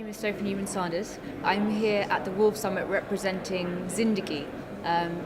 name is Sophie Newman. I'm here at the Wolf Summit representing Zindagi.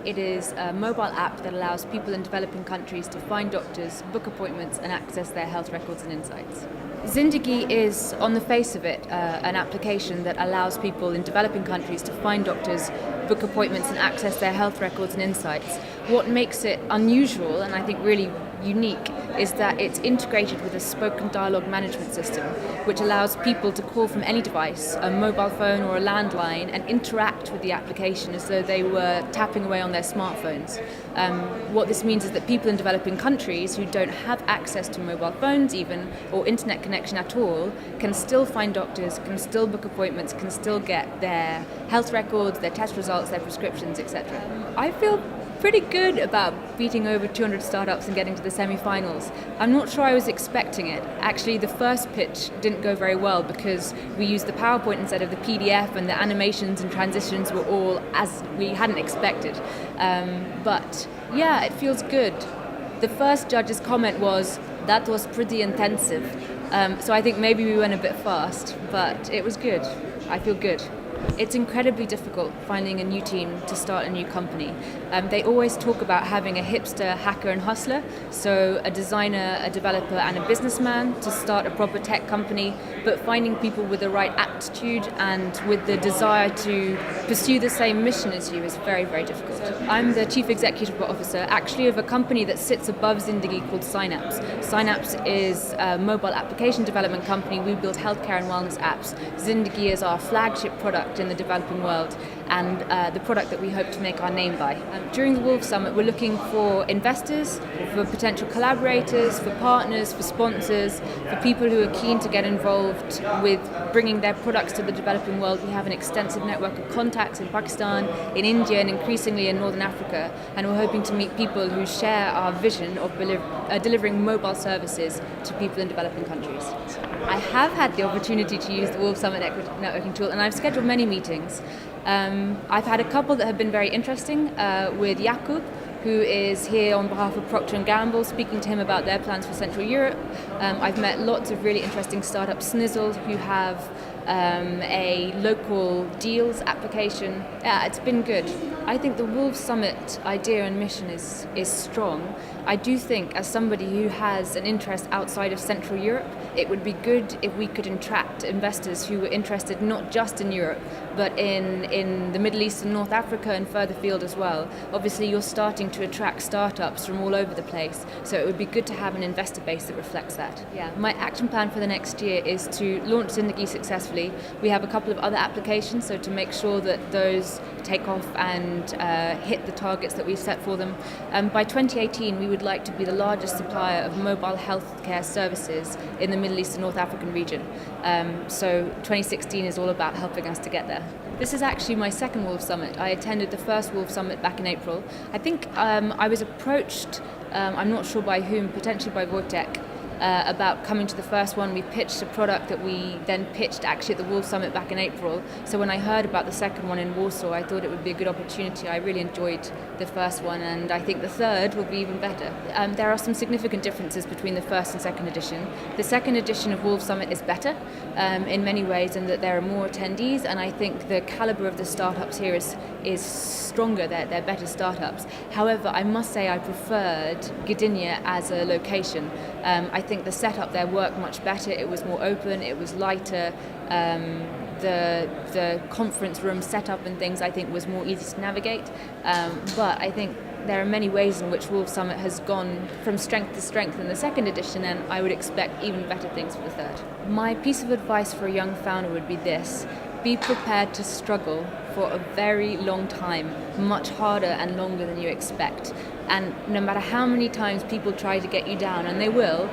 It is a mobile app that allows people in developing countries to find doctors, book appointments and access their health records and insights. Zindagi is, on the face of it, an application that allows people in developing countries to find doctors, book appointments and access their health records and insights. What makes it unusual, and I think really unique, is that it's integrated with a spoken dialogue management system, which allows people to call from any device, a mobile phone or a landline, and interact with the application as though they were tapping away on their smartphones. What this means is that people in developing countries who don't have access to mobile phones even, or internet connection at all, can still find doctors, can still book appointments, can still get their health records, their test results, their prescriptions, etc. I feel pretty good about beating over 200 startups and getting to the semi-finals. I'm not sure I was expecting it. Actually, the first pitch didn't go very well because we used the PowerPoint instead of the PDF, and the animations and transitions were all as we hadn't expected. But yeah, it feels good. The first judge's comment was, "That was pretty intensive." So I think maybe we went a bit fast, but it was good. I feel good. It's incredibly difficult finding a new team to start a new company. They always talk about having a hipster, hacker and hustler, so a designer, a developer and a businessman to start a proper tech company, but finding people with the right aptitude and with the desire to pursue the same mission as you is very, very difficult. I'm the Chief Executive Officer actually of a company that sits above Zindagi called Synapse. Synapse is a mobile application development company. We build healthcare and wellness apps. Zindagi is our flagship product in the developing world, and the product that we hope to make our name by. During the Wolf Summit, we're looking for investors, for potential collaborators, for partners, for sponsors, for people who are keen to get involved with bringing their products to the developing world. We have an extensive network of contacts in Pakistan, in India, and increasingly in Northern Africa, and we're hoping to meet people who share our vision of delivering mobile services to people in developing countries. I have had the opportunity to use the Wolf Summit networking tool, and I've scheduled many meetings. I've had a couple that have been very interesting with Jakub, who is here on behalf of Procter & Gamble, speaking to him about their plans for Central Europe. I've met lots of really interesting startups, Snizzle, who have a local deals application. Yeah, it's been good. I think the Wolf Summit idea and mission is strong. I do think, as somebody who has an interest outside of Central Europe, it would be good if we could attract investors who were interested not just in Europe, but in the Middle East and North Africa and further field as well. Obviously, you're starting to attract startups from all over the place, so it would be good to have an investor base that reflects that. Yeah, my action plan for the next year is to launch Zindagi successfully. We have a couple of other applications, so to make sure that those take off and hit the targets that we've set for them. By 2018, we would like to be the largest supplier of mobile healthcare services in the Middle East and North African region. So 2016 is all about helping us to get there. This is actually my second Wolf Summit. I attended the first Wolf Summit back in April. I think I was approached, I'm not sure by whom, potentially by Wojtek, about coming to the first one. We pitched a product that we then pitched actually at the Wolf Summit back in April. So when I heard about the second one in Warsaw, I thought it would be a good opportunity. I really enjoyed the first one, and I think the third will be even better. There are some significant differences between the first and second edition. The second edition of Wolf Summit is better in many ways, in that there are more attendees, and I think the caliber of the startups here is stronger. They're better startups. However, I must say I preferred Gdynia as a location. I think the setup there worked much better. It was more open, it was lighter. The conference room setup and things, I think, was more easy to navigate. But I think there are many ways in which Wolf Summit has gone from strength to strength in the second edition, and I would expect even better things for the third. My piece of advice for a young founder would be this: be prepared to struggle for a very long time, much harder and longer than you expect. And no matter how many times people try to get you down, and they will,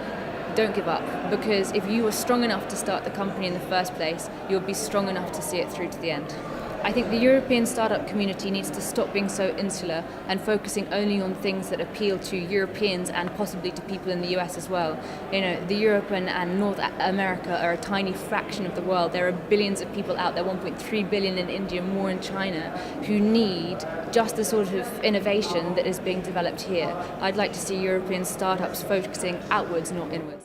don't give up, because if you were strong enough to start the company in the first place, you'll be strong enough to see it through to the end. I think the European startup community needs to stop being so insular and focusing only on things that appeal to Europeans and possibly to people in the US as well. You know, the Europe and North America are a tiny fraction of the world. There are billions of people out there, 1.3 billion in India, more in China, who need just the sort of innovation that is being developed here. I'd like to see European startups focusing outwards, not inwards.